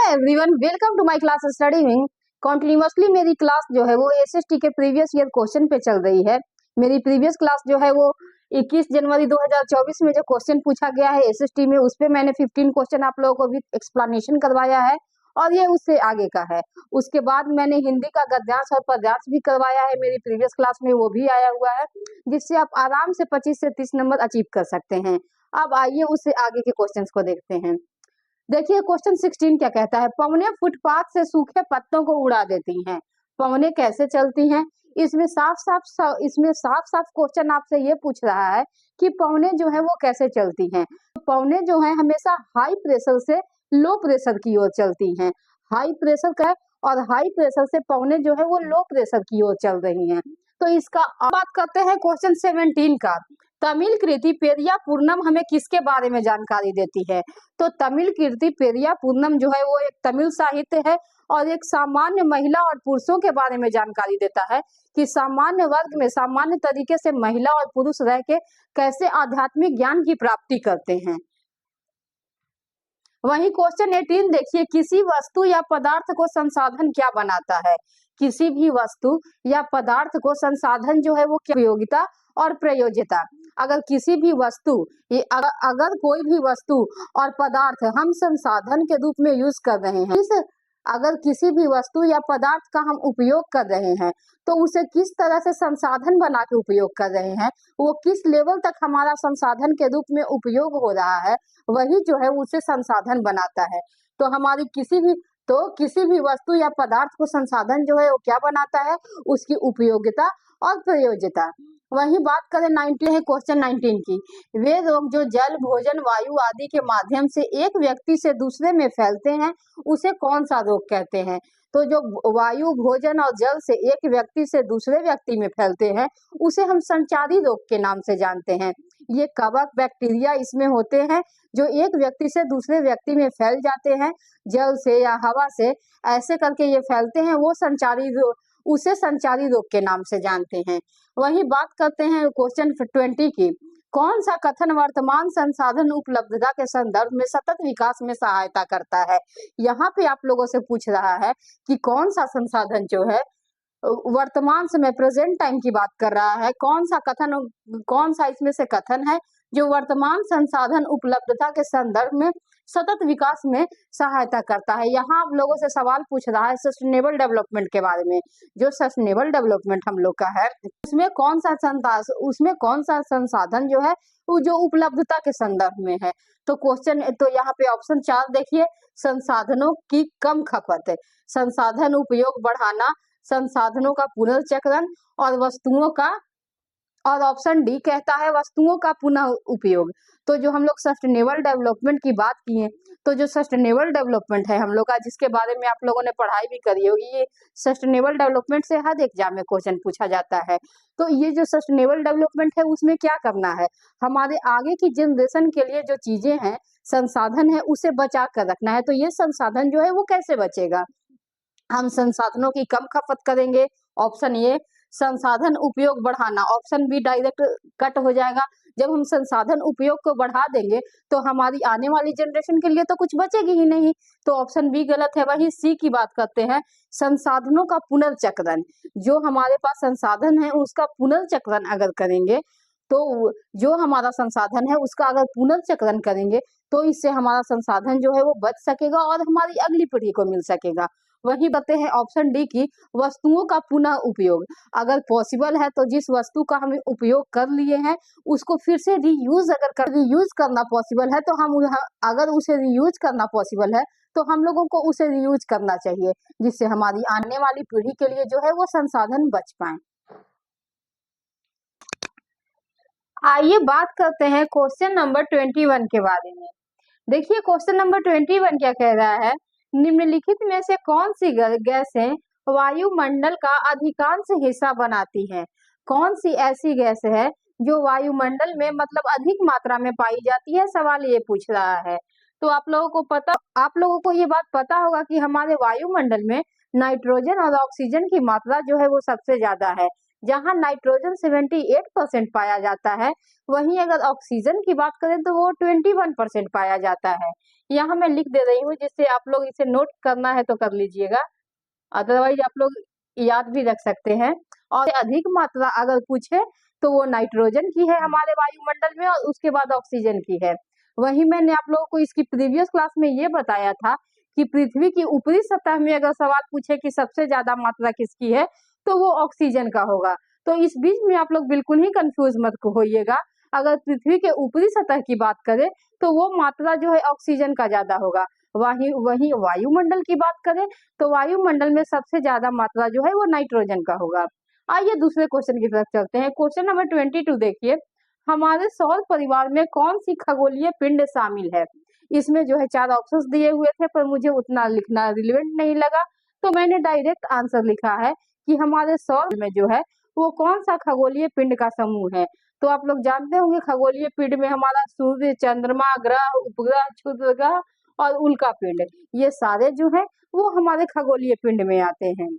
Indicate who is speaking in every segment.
Speaker 1: Everyone, welcome to my class studying continuously. मेरी class जो है वो एसएसटी के प्रीवियस ईयर क्वेश्चन पे चल रही है। मेरी प्रीवियस क्लास जो है वो 21 जनवरी 2024 में जो क्वेश्चन पूछा गया है एसएसटी में, उस पे मैंने 15 क्वेश्चन आप लोगों को भी एक्सप्लेनेशन करवाया है और ये उससे आगे का है। उसके बाद मैंने हिंदी का गद्यांश और पद्यांश भी करवाया है मेरी प्रीवियस क्लास में, वो भी आया हुआ है, जिससे आप आराम से 25 से 30 नंबर अचीव कर सकते हैं। अब आइए उससे आगे के क्वेश्चंस को देखते हैं। देखिए क्वेश्चन 16 क्या कहता है। पवनें फुटपाथ से सूखे पत्तों को उड़ा देती हैं। पवनें कैसे चलती हैं? इसमें साफ साफ क्वेश्चन आपसे ये पूछ रहा है कि पवनें जो है वो कैसे चलती हैं। पवनें जो है हमेशा हाई प्रेशर से लो प्रेशर की ओर चलती हैं। हाई प्रेशर का और हाई प्रेशर से पवनें जो है वो लो प्रेशर की ओर चल रही हैं। तो इसका अब बात करते हैं क्वेश्चन 17 का। तमिल कृति पेरिया पूर्णम हमें किसके बारे में जानकारी देती है? तो तमिल कृति पेरिया पूर्णम जो है वो एक तमिल साहित्य है और एक सामान्य महिला और पुरुषों के बारे में जानकारी देता है कि सामान्य वर्ग में सामान्य तरीके से महिला और पुरुष रह के कैसे आध्यात्मिक ज्ञान की प्राप्ति करते हैं। वहीं क्वेश्चन 18 देखिए, किसी वस्तु या पदार्थ को संसाधन क्या बनाता है? किसी भी वस्तु या पदार्थ को संसाधन जो है वो क्या उपयोगिता और प्रयोज्यता। अगर किसी भी वस्तु अगर कोई भी वस्तु और पदार्थ हम संसाधन के रूप में यूज कर रहे हैं, अगर किसी भी वस्तु या पदार्थ का हम उपयोग कर रहे हैं तो उसे किस तरह से संसाधन बना के उपयोग कर रहे हैं, वो किस लेवल तक हमारा संसाधन के रूप में उपयोग हो रहा है, वही जो है उसे संसाधन बनाता है। तो हमारी किसी भी वस्तु या पदार्थ को संसाधन जो है वो क्या बनाता है? उसकी उपयोगिता और प्रयोज्यता। वही बात करें 19 है क्वेश्चन 19 की। वे रोग जो जल, भोजन, वायु आदि के माध्यम से एक व्यक्ति से दूसरे में फैलते हैं, उसे कौन सा रोग कहते हैं? तो जो वायु, भोजन और जल से एक व्यक्ति से दूसरे व्यक्ति में फैलते हैं, उसे हम संचारी रोग के नाम से जानते हैं। ये कवक, बैक्टीरिया इसमें होते हैं जो एक व्यक्ति से दूसरे व्यक्ति में फैल जाते हैं, जल से या हवा से ऐसे करके ये फैलते हैं, उसे संचारी रोग के नाम से जानते हैं। वही बात करते हैं क्वेश्चन 20 की। कौन सा कथन वर्तमान संसाधन उपलब्धता के संदर्भ में सतत विकास में सहायता करता है? यहाँ पे आप लोगों से पूछ रहा है कि कौन सा संसाधन जो है वर्तमान समय प्रेजेंट टाइम की बात कर रहा है, कौन सा इसमें से कथन है जो वर्तमान संसाधन उपलब्धता के संदर्भ में सतत विकास में सहायता करता है। यहाँ आप लोगों से सवाल पूछ रहा है सस्टेनेबल डेवलपमेंट के बारे में। जो सस्टेनेबल डेवलपमेंट हम लोग का है उसमें कौन सा संसाधन जो है वो जो उपलब्धता के संदर्भ में है। तो यहाँ पे ऑप्शन 4 देखिए, संसाधनों की कम खपत, संसाधन उपयोग बढ़ाना, संसाधनों का पुनर्चक्रण और ऑप्शन डी कहता है वस्तुओं का पुनः उपयोग। तो जो हम लोग सस्टेनेबल डेवलपमेंट की बात किए, तो जो सस्टेनेबल डेवलपमेंट है हम लोग का, जिसके बारे में आप लोगों ने पढ़ाई भी करी होगी, ये सस्टेनेबल डेवलपमेंट से हर एग्जाम में क्वेश्चन पूछा जाता है। तो ये जो सस्टेनेबल डेवलपमेंट है उसमें क्या करना है, हमारे आगे की जनरेशन के लिए जो चीजें हैं, संसाधन है, उसे बचा कर रखना है। तो ये संसाधन जो है वो कैसे बचेगा? हम संसाधनों की कम खपत करेंगे, ऑप्शन ए। संसाधन उपयोग बढ़ाना, ऑप्शन बी डायरेक्ट कट हो जाएगा। जब हम संसाधन उपयोग को बढ़ा देंगे तो हमारी आने वाली जनरेशन के लिए तो कुछ बचेगी ही नहीं, तो ऑप्शन बी गलत है। वही सी की बात करते हैं, संसाधनों का पुनर्चक्रण। जो हमारे पास संसाधन है उसका पुनर्चक्रण अगर करेंगे, तो जो हमारा संसाधन है उसका अगर पुनर्चक्रण करेंगे तो इससे हमारा संसाधन जो है वो बच सकेगा और हमारी अगली पीढ़ी को मिल सकेगा। वही बातें हैं ऑप्शन डी की, वस्तुओं का पुनः उपयोग। अगर पॉसिबल है तो जिस वस्तु का हम उपयोग कर लिए हैं उसको फिर से रीयूज करना पॉसिबल है तो अगर उसे रीयूज करना पॉसिबल है तो हम लोगों को उसे रीयूज करना चाहिए, जिससे हमारी आने वाली पीढ़ी के लिए जो है वो संसाधन बच पाए। आइए बात करते हैं क्वेश्चन नंबर 21 के बारे में। देखिए क्वेश्चन नंबर 21 क्या कह रहा है, निम्नलिखित में से कौन सी गैसें वायुमंडल का अधिकांश हिस्सा बनाती हैं? कौन सी ऐसी गैस है जो वायुमंडल में मतलब अधिक मात्रा में पाई जाती है? सवाल ये पूछ रहा है। तो आप लोगों को ये बात पता होगा कि हमारे वायुमंडल में नाइट्रोजन और ऑक्सीजन की मात्रा जो है वो सबसे ज्यादा है। जहाँ नाइट्रोजन 78% पाया जाता है, वहीं अगर ऑक्सीजन की बात करें तो वो 21% पाया जाता है। यहाँ मैं लिख दे रही हूँ, जिससे आप लोग इसे नोट करना है तो कर लीजिएगा, अदरवाइज आप लोग याद भी रख सकते हैं। और अधिक मात्रा अगर पूछे तो वो नाइट्रोजन की है हमारे वायुमंडल में, और उसके बाद ऑक्सीजन की है। वहीं मैंने आप लोगों को इसकी प्रीवियस क्लास में ये बताया था कि पृथ्वी की ऊपरी सतह में अगर सवाल पूछे कि सबसे ज्यादा मात्रा किसकी है, तो वो ऑक्सीजन का होगा। तो इस बीच में आप लोग बिल्कुल ही कंफ्यूज मत होइएगा। अगर पृथ्वी के ऊपरी सतह की बात करें तो वो मात्रा जो है ऑक्सीजन का ज्यादा होगा। वहीं वहीं वायुमंडल की बात करें तो वायुमंडल में सबसे ज्यादा मात्रा जो है वो नाइट्रोजन का होगा। आइए दूसरे क्वेश्चन की तरफ चलते हैं। क्वेश्चन नंबर 22 देखिए, हमारे सौर परिवार में कौन सी खगोलीय पिंड शामिल है? इसमें जो है 4 ऑप्शंस दिए हुए थे, पर मुझे उतना लिखना रिलेवेंट नहीं लगा, तो मैंने डायरेक्ट आंसर लिखा है कि हमारे सौर में जो है वो कौन सा खगोलीय पिंड का समूह है। तो आप लोग जानते होंगे खगोलीय पिंड में हमारा सूर्य, चंद्रमा, ग्रह, उपग्रह, क्षुद्र ग्रह और उल्का पिंड, ये सारे जो है वो हमारे खगोलीय पिंड में आते हैं।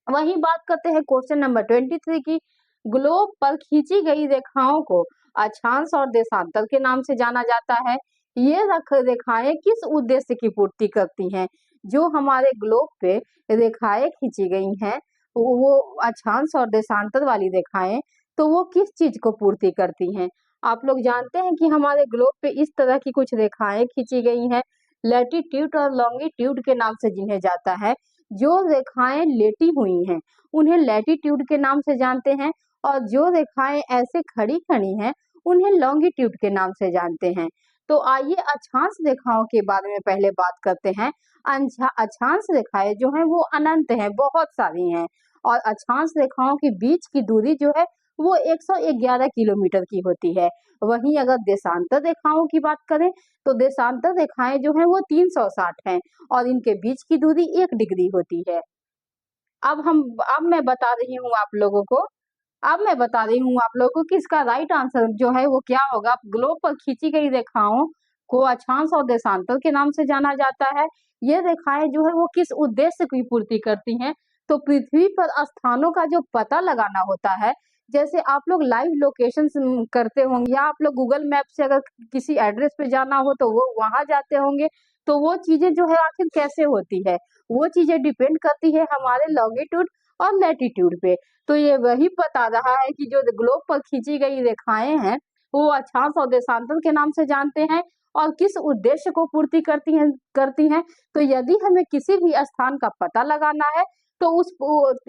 Speaker 1: वही बात करते हैं क्वेश्चन नंबर 23 की। ग्लोब पर खींची गई रेखाओं को अक्षांश और देशांतर के नाम से जाना जाता है। ये रेखाएं किस उद्देश्य की पूर्ति करती हैं? जो हमारे ग्लोब पे रेखाएं खींची गई हैं, वो अक्षांश और देशांतर वाली रेखाएं, तो वो किस चीज को पूर्ति करती हैं? आप लोग जानते हैं कि हमारे ग्लोब पे इस तरह की कुछ रेखाएं खींची गई हैं, लैटिट्यूड और लॉन्गिट्यूड के नाम से जिन्हें जाता है। जो रेखाएं लेटी हुई हैं उन्हें लैटिट्यूड के नाम से जानते हैं, और जो रेखाएं ऐसे खड़ी खड़ी हैं उन्हें लॉन्गिट्यूड के नाम से जानते हैं। तो आइए अक्षांश रेखाओं के बारे में पहले बात करते हैं। अक्षांश रेखाएं जो हैं वो अनंत हैं, बहुत सारी हैं, और अक्षांश रेखाओं के बीच की दूरी जो है वो 111 किलोमीटर की होती है। वहीं अगर देशांतर रेखाओं की बात करें तो देशांतर रेखाएं जो हैं वो 360 हैं, और इनके बीच की दूरी 1 डिग्री होती है। अब मैं बता रही हूँ आप लोगों को, कि इसका राइट आंसर जो है वो क्या होगा। ग्लोब पर खींची गई रेखाओं को अक्षांश और देशांतर के नाम से जाना जाता है। ये रेखाएं जो है वो किस उद्देश्य की पूर्ति करती हैं? तो पृथ्वी पर स्थानों का जो पता लगाना होता है, जैसे आप लोग लाइव लोकेशन करते होंगे, या आप लोग गूगल मैप से अगर किसी एड्रेस पे जाना हो तो वो वहां जाते होंगे, तो वो चीजें जो है आखिर कैसे होती है, वो चीजें डिपेंड करती है हमारे लॉन्गिट्यूड और लैटिट्यूड पे। तो ये वही बता रहा है कि जो ग्लोब पर खींची गई रेखाएं हैं वो अक्षांश और देशांतर के नाम से जानते हैं, और किस उद्देश्य को पूर्ति करती हैं। तो यदि हमें किसी भी स्थान का पता लगाना है, तो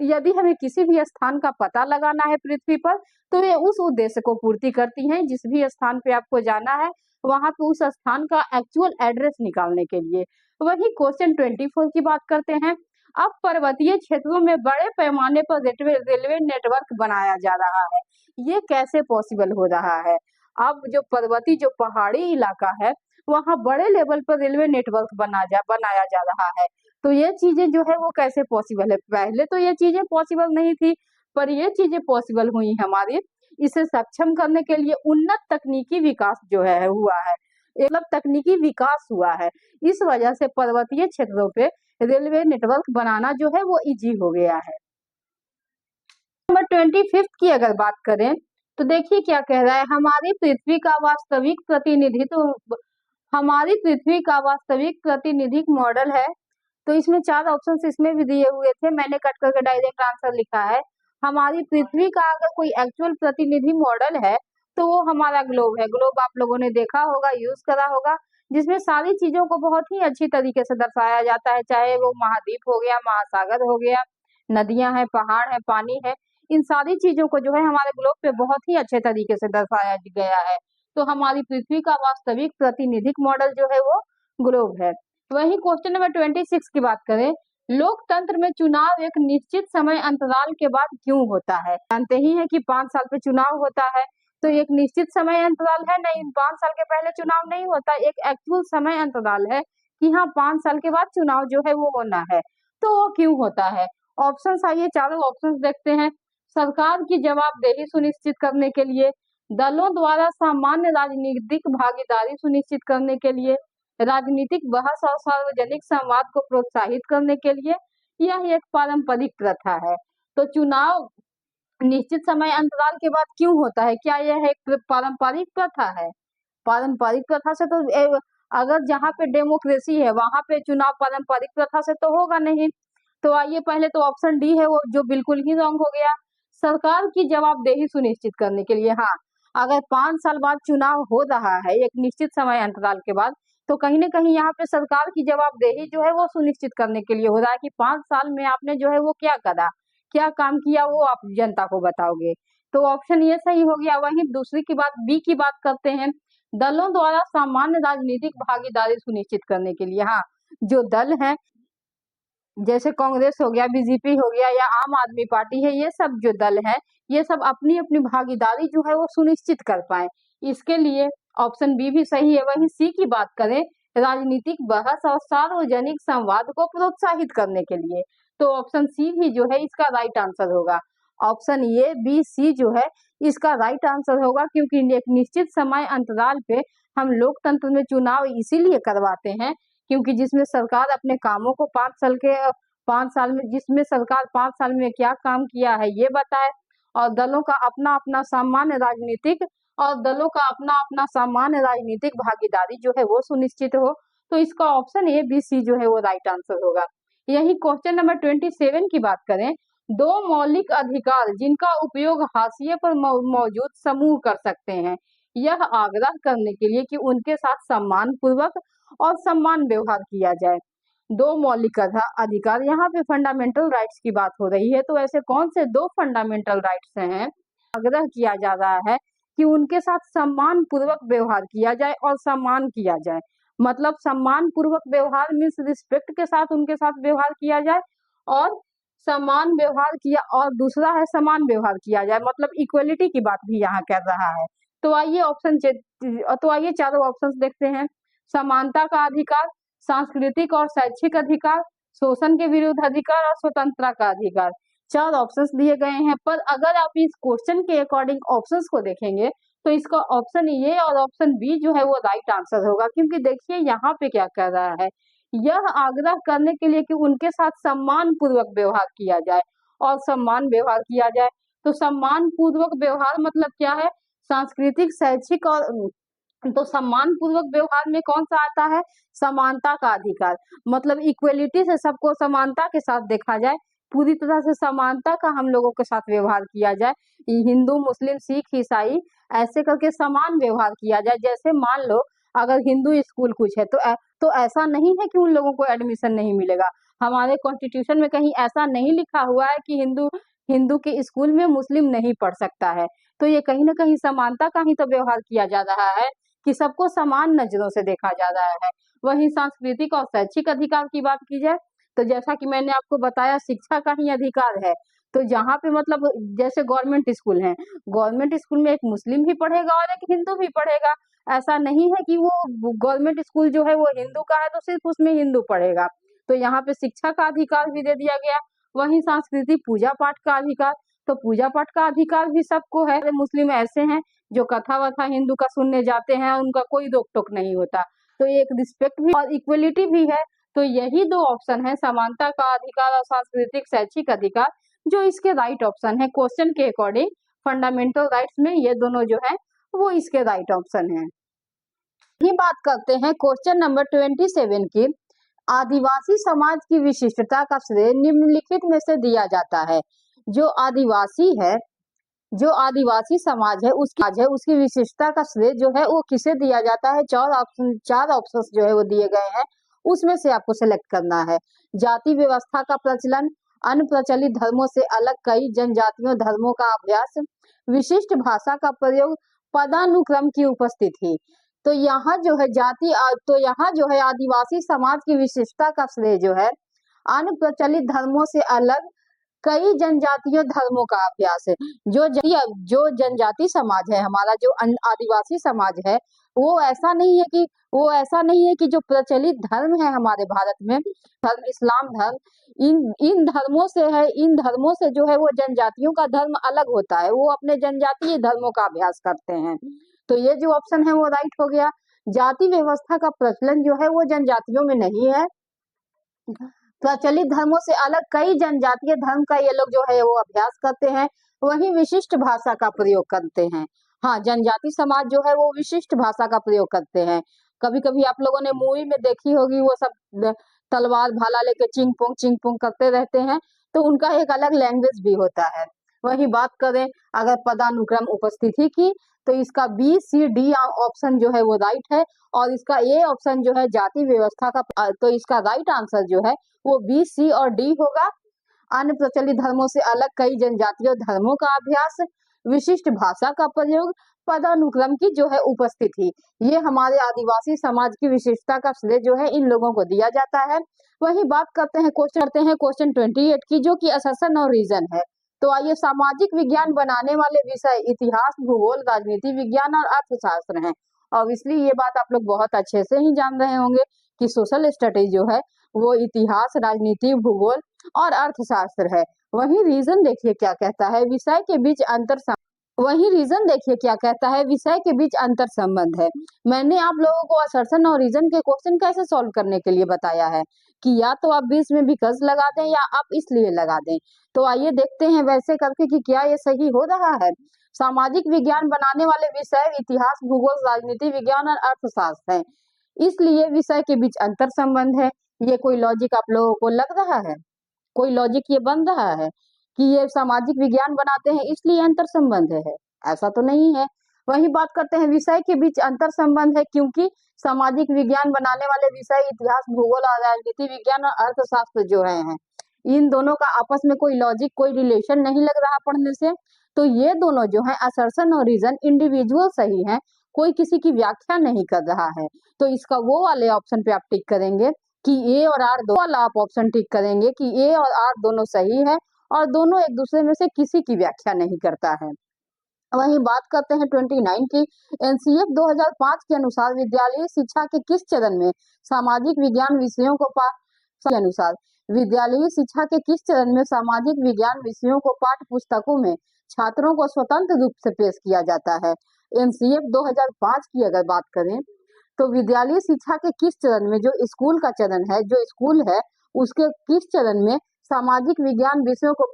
Speaker 1: यदि हमें किसी भी स्थान का पता लगाना है पृथ्वी पर, तो ये उस उद्देश्य को पूर्ति करती हैं। जिस भी स्थान पे आपको जाना है वहां पे उस स्थान का एक्चुअल एड्रेस निकालने के लिए। वही क्वेश्चन 24 की बात करते हैं। अब पर्वतीय क्षेत्रों में बड़े पैमाने पर रेलवे नेटवर्क बनाया जा रहा है। ये कैसे पॉसिबल हो रहा है? अब जो पहाड़ी इलाका है वहाँ बड़े लेवल पर रेलवे नेटवर्क बनाया जा रहा है। तो ये चीजें जो है वो कैसे पॉसिबल है? पहले तो ये चीजें पॉसिबल नहीं थी, पर ये चीजें पॉसिबल हुई हमारी। इसे सक्षम करने के लिए उन्नत तकनीकी विकास जो है हुआ है, मतलब तकनीकी विकास हुआ है। इस वजह से पर्वतीय क्षेत्रों पे रेलवे नेटवर्क बनाना जो है वो इजी हो गया है। नंबर 25 की अगर बात करें तो देखिए क्या कह रहा है। हमारी पृथ्वी का वास्तविक प्रातिनिधिक मॉडल है। तो इसमें 4 ऑप्शन इसमें भी दिए हुए थे, मैंने कट करके डायरेक्ट आंसर लिखा है। हमारी पृथ्वी का अगर कोई एक्चुअल प्रतिनिधि मॉडल है तो वो हमारा ग्लोब है। ग्लोब आप लोगों ने देखा होगा, यूज करा होगा, जिसमें सारी चीजों को बहुत ही अच्छी तरीके से दर्शाया जाता है, चाहे वो महाद्वीप हो गया, महासागर हो गया, नदियां हैं, पहाड़ है, पानी है, इन सारी चीजों को जो है हमारे ग्लोब पे बहुत ही अच्छे तरीके से दर्शाया गया है। तो हमारी पृथ्वी का वास्तविक प्रातिनिधिक मॉडल जो है वो ग्लोब है। वही क्वेश्चन नंबर 26 की बात करें, लोकतंत्र में चुनाव एक निश्चित समय अंतराल के बाद क्यों होता है? जानते ही हैं कि 5 साल पे चुनाव होता है, तो एक निश्चित समय अंतराल है नहीं, 5 साल के पहले चुनाव नहीं होता, एक एक्चुअल समय अंतराल है कि हाँ 5 साल के बाद चुनाव जो है वो होना है। तो वो क्यों होता है? ऑप्शन आइए, चारों ऑप्शन देखते हैं। सरकार की जवाबदेही सुनिश्चित करने के लिए, दलों द्वारा सामान्य राजनीतिक भागीदारी सुनिश्चित करने के लिए, राजनीतिक बहस और सार्वजनिक संवाद को प्रोत्साहित करने के लिए, यह एक पारंपरिक प्रथा है। तो चुनाव निश्चित समय अंतराल के बाद क्यों होता है? क्या यह एक पारंपरिक प्रथा है? पारंपरिक प्रथा से तो अगर जहाँ पे डेमोक्रेसी है वहां पे चुनाव पारंपरिक प्रथा से तो होगा नहीं। तो आइए, पहले तो ऑप्शन डी है वो जो बिल्कुल ही रॉन्ग हो गया। सरकार की जवाबदेही सुनिश्चित करने के लिए, हाँ, अगर 5 साल बाद चुनाव हो रहा है एक निश्चित समय अंतराल के बाद, तो कहीं ना कहीं यहाँ पे सरकार की जवाबदेही जो है वो सुनिश्चित करने के लिए हो रहा है कि 5 साल में आपने जो है वो क्या करा, क्या काम किया, वो आप जनता को बताओगे। तो ऑप्शन ये सही हो गया। वहीं दूसरी की बात, बी की बात करते हैं, दलों द्वारा सामान्य राजनीतिक भागीदारी सुनिश्चित करने के लिए, हाँ, जो दल है जैसे कांग्रेस हो गया, बीजेपी हो गया या आम आदमी पार्टी है, ये सब जो दल है ये सब अपनी अपनी भागीदारी जो है वो सुनिश्चित कर पाए, इसके लिए ऑप्शन बी भी सही है। वहीं सी की बात करें, राजनीतिक बहस और सार्वजनिक संवाद को प्रोत्साहित करने के लिए, तो ऑप्शन सी भी जो है इसका राइट आंसर होगा। ऑप्शन ए बी सी जो है इसका राइट आंसर होगा, क्योंकि एक निश्चित समय अंतराल पे हम लोकतंत्र में चुनाव इसीलिए करवाते हैं क्योंकि जिसमें सरकार अपने कामों को 5 साल में, जिसमें सरकार 5 साल में क्या काम किया है ये बताए, और दलों का अपना अपना सामान्य राजनीतिक भागीदारी जो है वो सुनिश्चित हो। तो इसका ऑप्शन ए बी सी जो है वो राइट आंसर होगा। यही क्वेश्चन नंबर 27 की बात करें, दो मौलिक अधिकार जिनका उपयोग हाशिए पर मौजूद समूह कर सकते हैं, यह आग्रह करने के लिए कि उनके साथ सम्मान पूर्वक और सम्मान व्यवहार किया जाए। दो मौलिक अधिकार, यहाँ पे फंडामेंटल राइट्स की बात हो रही है, तो ऐसे कौन से दो फंडामेंटल राइट्स हैं? आग्रह किया जा रहा है कि उनके साथ सम्मान पूर्वक व्यवहार किया जाए और सम्मान किया जाए। मतलब सम्मान पूर्वक व्यवहार मीन्स रिस्पेक्ट के साथ उनके साथ व्यवहार किया जाए, और समान व्यवहार किया, और दूसरा है समान व्यवहार किया जाए, मतलब इक्वलिटी की बात भी यहाँ कर रहा है। तो आइए चारों ऑप्शंस देखते हैं। समानता का अधिकार, सांस्कृतिक और शैक्षिक अधिकार, शोषण के विरुद्ध अधिकार और स्वतंत्रता का अधिकार, 4 ऑप्शंस दिए गए हैं। पर अगर आप इस क्वेश्चन के अकॉर्डिंग ऑप्शंस को देखेंगे तो इसका ऑप्शन ए और ऑप्शन बी जो है वो राइट आंसर होगा, क्योंकि देखिए यहाँ पे क्या कर रहा है, यह आग्रह करने के लिए कि उनके साथ सम्मान पूर्वक व्यवहार किया जाए और सम्मान व्यवहार किया जाए। तो सम्मान पूर्वक व्यवहार मतलब क्या है? सांस्कृतिक, शैक्षिक और तो सम्मान पूर्वक व्यवहार में कौन सा आता है? समानता का अधिकार, मतलब इक्वलिटी से सबको समानता के साथ देखा जाए, पूरी तरह से समानता का हम लोगों के साथ व्यवहार किया जाए। हिंदू, मुस्लिम, सिख, ईसाई ऐसे करके समान व्यवहार किया जाए। जैसे मान लो अगर हिंदू स्कूल कुछ है तो ऐसा नहीं है कि उन लोगों को एडमिशन नहीं मिलेगा। हमारे कॉन्स्टिट्यूशन में कहीं ऐसा नहीं लिखा हुआ है कि हिंदू हिंदू के स्कूल में मुस्लिम नहीं पढ़ सकता है। तो ये कहीं ना कहीं समानता का ही तो व्यवहार किया जा रहा है कि सबको समान नजरों से देखा जा रहा है। वहीं सांस्कृतिक और शैक्षिक अधिकार की बात की जाए तो जैसा कि मैंने आपको बताया, शिक्षा का ही अधिकार है। तो जहाँ पे मतलब जैसे गवर्नमेंट स्कूल है, गवर्नमेंट स्कूल में एक मुस्लिम भी पढ़ेगा और एक हिंदू भी पढ़ेगा। ऐसा नहीं है कि वो गवर्नमेंट स्कूल जो है वो हिंदू का है तो सिर्फ उसमें हिंदू पढ़ेगा। तो यहाँ पे शिक्षा का अधिकार भी दे दिया गया। वहीं सांस्कृतिक, पूजा पाठ का अधिकार, तो पूजा पाठ का अधिकार भी सबको है। मुस्लिम ऐसे हैं जो कथा वथा हिंदू का सुनने जाते हैं, उनका कोई रोक टोक नहीं होता। तो एक रिस्पेक्ट भी और इक्वलिटी भी है। तो यही दो ऑप्शन है, समानता का अधिकार और सांस्कृतिक शैक्षिक अधिकार, जो इसके राइट ऑप्शन है। क्वेश्चन के अकॉर्डिंग फंडामेंटल राइट्स में ये दोनों जो है वो इसके राइट ऑप्शन है। ही बात करते हैं क्वेश्चन नंबर 27 की। आदिवासी समाज की विशिष्टता का श्रेय निम्नलिखित में से दिया जाता है। जो आदिवासी समाज है उसकी विशेषता का श्रेय जो है वो किसे दिया जाता है? 4 ऑप्शन जो है वो दिए गए हैं, उसमें से आपको सेलेक्ट करना है। जाति व्यवस्था का प्रचलन, अनप्रचलित धर्मों से अलग कई जनजातियों धर्मों का अभ्यास, विशिष्ट भाषा का प्रयोग, पदानुक्रम की उपस्थिति। तो यहाँ जो है आदिवासी समाज की विशेषता का श्रेय जो है अनप्रचलित धर्मों से अलग कई जनजातीय धर्मों का अभ्यास है। जो जनजाति समाज है हमारा, जो आदिवासी समाज है, वो ऐसा नहीं है कि जो प्रचलित धर्म है हमारे भारत में, धर्म इस्लाम धर्म, इन धर्मों से जो है वो जनजातियों का धर्म अलग होता है। वो अपने जनजातीय धर्मों का अभ्यास करते हैं। तो ये जो ऑप्शन है वो राइट हो गया। जाति व्यवस्था का प्रचलन जो है वो जनजातियों में नहीं है। प्रचलित धर्मों से अलग कई जनजातीय धर्म का ये लोग जो है वो अभ्यास करते हैं। वही विशिष्ट भाषा का प्रयोग करते हैं। हाँ, जनजाति समाज जो है वो विशिष्ट भाषा का प्रयोग करते हैं। कभी कभी आप लोगों ने मूवी में देखी होगी, वो सब तलवार भाला लेके चिंग पोंग करते रहते हैं, तो उनका एक अलग लैंग्वेज भी होता है। वही बात करें अगर पदानुक्रम उपस्थिति की, तो इसका बी सी डी ऑप्शन जो है वो राइट है, और इसका ए ऑप्शन जो है जाति व्यवस्था का, तो इसका राइट आंसर जो है वो बी सी और डी होगा। अन्य प्रचलित धर्मों से अलग कई जनजातीय धर्मों का अभ्यास, विशिष्ट भाषा का प्रयोग, पदानुक्रम की जो है उपस्थिति, ये हमारे आदिवासी समाज की विशेषता का श्रेय जो है इन लोगों को दिया जाता है। वही बात करते हैं क्वेश्चन 28 की, जो कि असर्शन और रीजन है। तो आइए, सामाजिक विज्ञान बनाने वाले विषय इतिहास, भूगोल, राजनीति विज्ञान और अर्थशास्त्र हैं। और इसलिए ये बात आप लोग बहुत अच्छे से ही जान रहे होंगे कि सोशल स्टडीज जो है वो इतिहास, राजनीति, भूगोल और अर्थशास्त्र है। वही रीजन देखिए क्या कहता है, विषय के बीच अंतर वही रीजन देखिए क्या कहता है, विषय के बीच अंतर संबंध है। मैंने आप लोगों को असर्शन और रीजन के क्वेश्चन कैसे सॉल्व करने के लिए बताया है कि या तो आप बीच में बिकॉज लगा दें या आप इसलिए लगा दें। तो आइए देखते हैं वैसे करके कि क्या ये सही हो रहा है। सामाजिक विज्ञान बनाने वाले विषय इतिहास, भूगोल, राजनीति विज्ञान और अर्थशास्त्र है, इसलिए विषय के बीच अंतर संबंध है। ये कोई लॉजिक आप लोगों को लग रहा है? कोई लॉजिक ये बन रहा है कि ये सामाजिक विज्ञान बनाते हैं इसलिए अंतर संबंध है? ऐसा तो नहीं है। वही बात करते हैं, विषय के बीच अंतर संबंध है क्योंकि सामाजिक विज्ञान बनाने वाले विषय इतिहास, भूगोल और राजनीति विज्ञान और अर्थशास्त्र जो हैं, इन दोनों का आपस में कोई लॉजिक, कोई रिलेशन नहीं लग रहा पढ़ने से। तो ये दोनों जो है असर्शन और रीजन इंडिविजुअल सही है, कोई किसी की व्याख्या नहीं कर रहा है। तो इसका वो वाले ऑप्शन पे आप टिक करेंगे कि ए और आर, दो वाला आप ऑप्शन टिक करेंगे कि ए और आर दोनों सही है और दोनों एक दूसरे में से किसी की व्याख्या नहीं करता है। वहीं बात करते हैं 29 की, एनसीएफ 2005 के अनुसार विद्यालयी शिक्षा के किस चरण में सामाजिक विज्ञान विषयों को के अनुसार विद्यालयी शिक्षा के किस चरण में सामाजिक विज्ञान विषयों को पाठ्य पुस्तकों में छात्रों को स्वतंत्र रूप से पेश किया जाता है? एनसीएफ 2005 की अगर बात करें तो विद्यालयी शिक्षा के किस चरण में, जो स्कूल का चरण है, जो स्कूल है उसके किस चरण में सामाजिक विज्ञान विषयों को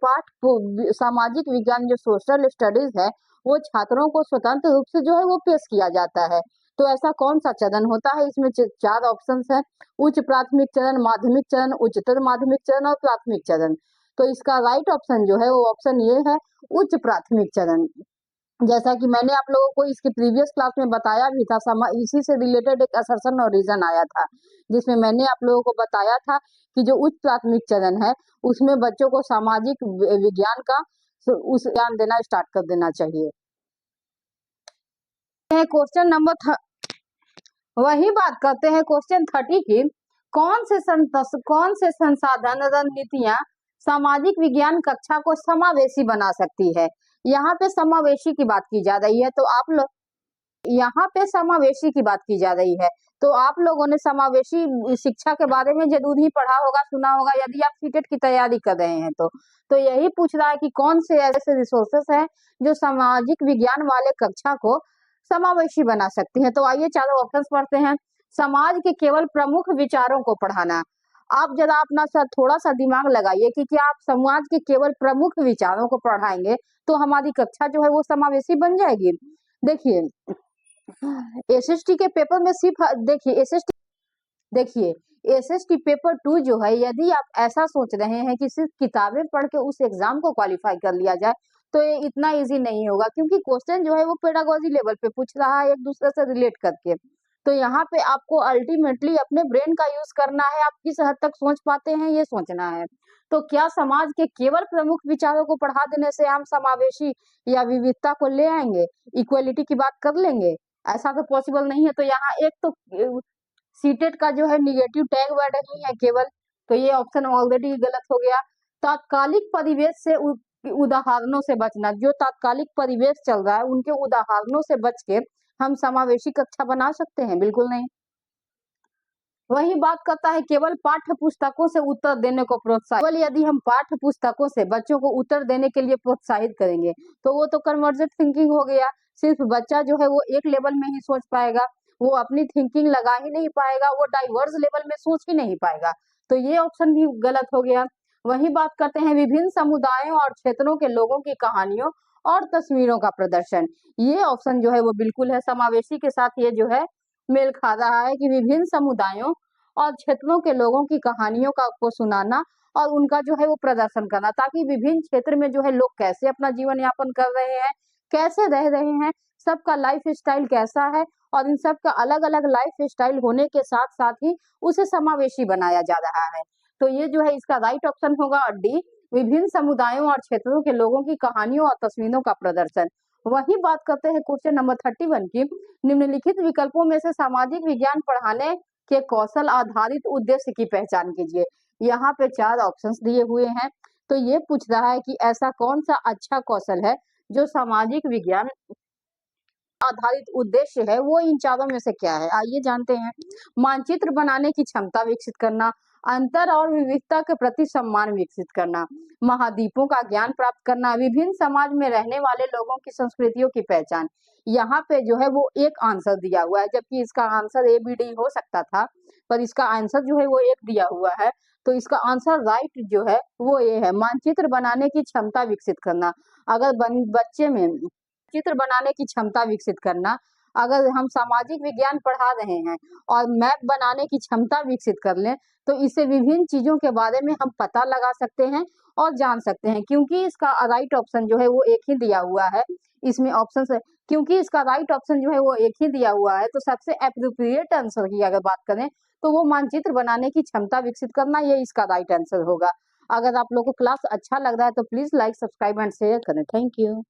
Speaker 1: सामाजिक विज्ञान जो सोशल स्टडीज है वो छात्रों को स्वतंत्र रूप से जो है वो पेश किया जाता है? तो ऐसा कौन सा चरण होता है? इसमें चार ऑप्शंस है, उच्च प्राथमिक चरण, माध्यमिक चरण, उच्चतर माध्यमिक चरण और प्राथमिक चरण। तो इसका राइट ऑप्शन जो है वो ऑप्शन ये है, उच्च प्राथमिक चरण। जैसा कि मैंने आप लोगों को इसके प्रीवियस क्लास में बताया भी था, इसी से रिलेटेड एक असर्शन और रीजन आया था, जिसमें मैंने आप लोगों को बताया था कि जो उच्च प्राथमिक चरण है उसमें बच्चों को सामाजिक विज्ञान का उस ज्ञान देना स्टार्ट कर देना चाहिए। क्वेश्चन नंबर वही बात करते हैं क्वेश्चन 30 की, कौन से संसाधन रणनीतियां सामाजिक विज्ञान कक्षा को समावेशी बना सकती है? यहाँ पे समावेशी की बात की जा रही है, तो आप लोग यहाँ पे समावेशी की बात की जा रही है, तो आप लोगों ने समावेशी शिक्षा के बारे में जरूर ही पढ़ा होगा, सुना होगा, यदि आप सीटेट की तैयारी कर रहे हैं तो यही पूछ रहा है कि कौन से ऐसे रिसोर्सेस हैं जो सामाजिक विज्ञान वाले कक्षा को समावेशी बना सकती हैं। तो आइए चारों ऑप्शंस पढ़ते हैं। समाज के केवल प्रमुख विचारों को पढ़ाना। आप जरा अपना थोड़ा सा दिमाग लगाइए कि क्या आप समाज के केवल प्रमुख विचारों को पढ़ाएंगे तो हमारी कक्षा जो है वो समावेशी बन जाएगी? देखिए, एसएसटी के पेपर में सिर्फ देखिए एसएसटी पेपर 2 जो है, यदि आप ऐसा सोच रहे हैं कि सिर्फ किताबें पढ़ के उस एग्जाम को क्वालिफाई कर लिया जाए तो ये इतना इजी नहीं होगा, क्योंकि क्वेश्चन जो है वो पेडागोजी लेवल पे पूछ रहा है एक दूसरे से रिलेट करके। तो यहाँ पे आपको अल्टीमेटली अपने ब्रेन का यूज करना है, आप किस हद तक सोच पाते हैं ये सोचना है। तो क्या समाज के केवल प्रमुख विचारों को पढ़ा देने से हम समावेशी या विविधता को ले आएंगे, इक्वलिटी की बात कर लेंगे? ऐसा तो पॉसिबल नहीं है। तो यहाँ एक तो सीटेट का जो है निगेटिव टैग वर्ड नहीं है केवल, तो ये ऑप्शन ऑलरेडी गलत हो गया। तात्कालिक परिवेश से उदाहरणों से बचना, जो तात्कालिक परिवेश चल रहा है उनके उदाहरणों से बच के हम समावेशी कक्षा बना सकते हैं? बिल्कुल नहीं। वही बात करता है केवल पाठ्य पुस्तकों से उत्तर देने को प्रोत्साहित, केवल यदि हम पाठ्य पुस्तकों से बच्चों को उत्तर देने के लिए प्रोत्साहित करेंगे तो वो तो कन्वर्जेंट थिंकिंग हो गया। सिर्फ बच्चा जो है वो एक लेवल में ही सोच पाएगा, वो अपनी थिंकिंग लगा ही नहीं पाएगा, वो डाइवर्स लेवल में सोच ही नहीं पाएगा। तो ये ऑप्शन भी गलत हो गया। वहीं बात करते हैं विभिन्न समुदायों और क्षेत्रों के लोगों की कहानियों और तस्वीरों का प्रदर्शन। ये ऑप्शन जो है वो बिल्कुल है, समावेशी के साथ ये जो है मेल खा रहा है कि विभिन्न समुदायों और क्षेत्रों के लोगों की कहानियों को सुनाना और उनका जो है वो प्रदर्शन करना, ताकि विभिन्न क्षेत्र में जो है लोग कैसे अपना जीवन यापन कर रहे हैं, कैसे रह रहे हैं, सबका लाइफ स्टाइल कैसा है और इन सब का अलग-अलग लाइफ स्टाइल होने के साथ-साथ ही उसे समावेशी बनाया जा रहा है। तो ये जो है इसका राइट ऑप्शन होगा डी, विभिन्न समुदायों और क्षेत्रों के लोगों की कहानियों और तस्वीरों का प्रदर्शन। वहीं बात करते हैं क्वेश्चन नंबर 31 की, निम्नलिखित विकल्पों में से सामाजिक विज्ञान पढ़ाने के कौशल आधारित उद्देश्य की पहचान कीजिए। यहाँ पे 4 ऑप्शंस दिए हुए हैं, तो ये पूछ रहा है कि ऐसा कौन-सा अच्छा कौशल है जो सामाजिक विज्ञान आधारित उद्देश्य है, वो इन चारों में से क्या है? आइए जानते हैं। मानचित्र बनाने की क्षमता विकसित करना, अंतर और विविधता के प्रति सम्मान विकसित करना, महाद्वीपों का ज्ञान प्राप्त करना, विभिन्न समाज में रहने वाले लोगों की संस्कृतियों की पहचान। यहाँ पे जो है वो एक आंसर दिया हुआ है, जबकि इसका आंसर ए, बी, डी हो सकता था, पर इसका आंसर जो है वो एक दिया हुआ है। तो इसका आंसर राइट जो है वो ये है, मानचित्र बनाने की क्षमता विकसित करना। अगर बच्चे में चित्र बनाने की क्षमता विकसित करना, अगर हम सामाजिक विज्ञान पढ़ा रहे हैं और मैप बनाने की क्षमता विकसित कर लें, तो इससे विभिन्न चीज़ों के बारे में हम पता लगा सकते हैं और जान सकते हैं। क्योंकि इसका राइट ऑप्शन जो है वो एक ही दिया हुआ है, इसमें ऑप्शन से क्योंकि इसका राइट ऑप्शन जो है वो एक ही दिया हुआ है, तो सबसे एप्रोप्रिएट आंसर की अगर बात करें, तो वो मानचित्र बनाने की क्षमता विकसित करना, ये इसका राइट आंसर होगा। अगर आप लोगों को क्लास अच्छा लग रहा है, तो please like, subscribe and share करें। Thank you.